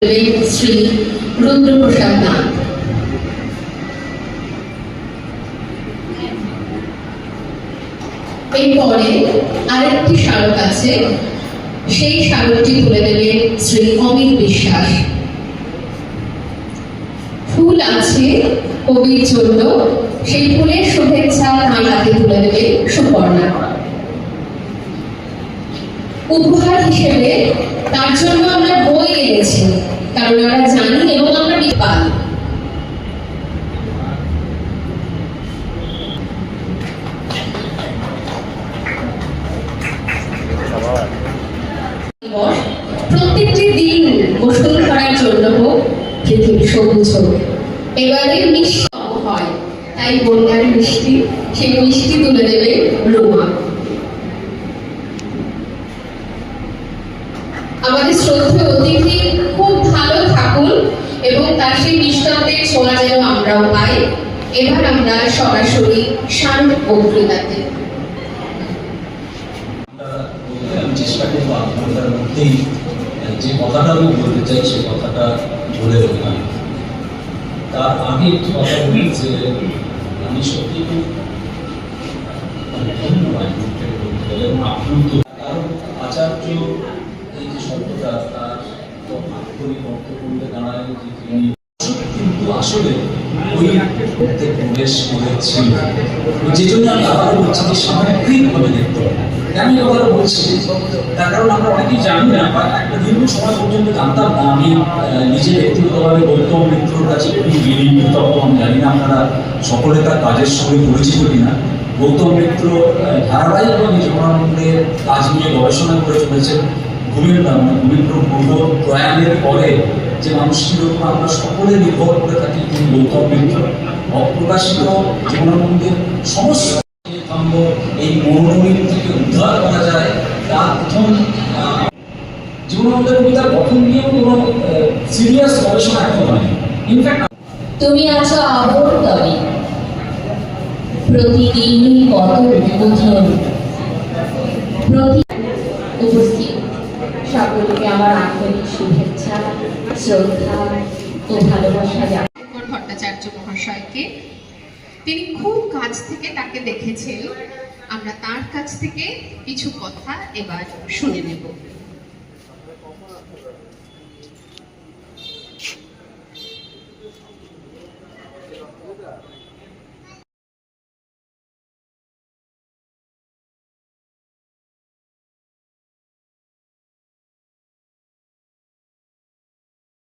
শ্রী রুদ্রপ্রসাদ নাথ। এরপরে আরেকটি স্মারক আছে, সেই স্মারকটি তুলে দেবেন শ্রী অমিত বিশ্বাস। ফুল আছে কবির জন্য, সেই ফুলের শুভেচ্ছা তার হাতে তুলে দেবে সুপর্ণা। উপহার হিসেবে তার জন্য আমরা বই এনেছি, কারণ আমরা জানি এবং আমরা পাই। প্রত্যেকটি দিন বসুন্ধরার জন্য হোক, পৃথিবী সবুজ হোক। এবারে মিষ্টি হয়, তাই বন্যার মিষ্টি, সেই মিষ্টি তুলে দেবে রোমা। আমাদের শ্রদ্ধেয় অতিথি খুব ভালো থাকুন এবং তার সেই নিঃশব্দের ছোঁয়া যেন আমরাও পাই। এবার আমরা সরাসরি শান্ত বক্তৃতাতে চেষ্টা করবো আপনাদের মধ্যেই যে কথাটা আমি বলতে চাই সে কথাটা বলে দেবেন। তার আগে একটি কথা বলি যে আমি সত্যি খুব ধন্যবাদ এবং আপ্লুত, কারণ আচার্য এই যে শব্দটা তার আক্ষরিক অর্থ করতে দাঁড়ায় যে তিনি কিন্তু আসলে ওই প্রবেশ করেছিল, যে জন্য আমি আবার বলছি যে সামগ্রিকভাবে দেখতে হবে। কেন কথাটা বলছি, তার কারণ আমরা অনেকেই জানি না বা একটা দীর্ঘ সময় পর্যন্ত জানতাম না। আমি নিজে ব্যক্তিগতভাবে গৌতম মিত্রর কাছে খুবই বিনীত, আমি জানি না আপনারা সকলে তার কাজের সঙ্গে পরিচিত কিনা। গৌতম মিত্র ধারাবাহিকভাবে জীবনানন্দের কাজ নিয়ে গবেষণা করে চলেছেন। ভূমির পূর্ব প্রয়াণের পরে যে মানুষটির উপর আমরা সকলে নির্ভর করে থাকি তিনি গৌতম মিত্র। অপ্রকাশিত জীবনানন্দের সমস্ত এই মৌনমীর থেকে উদ্ধার করা যায়, তার প্রথম জীবনানন্দের কবিতার গঠন নিয়েও কোনো সিরিয়াস গবেষণা এখন হয়নি। ইনফ্যাক্ট তুমি আছো আবর তবে প্রতিদিনই কত উদ্বোধন। উপস্থিত সকলকে আমার আন্তরিক শুভেচ্ছা, শ্রদ্ধা ও ভালোবাসা জানাই। ভট্টাচার্য মহাশয়কে, তিনি খুব কাছ থেকে তাকে দেখেছেন। আমরা তার কাছ থেকে কিছু কথা এবার শুনে নেব।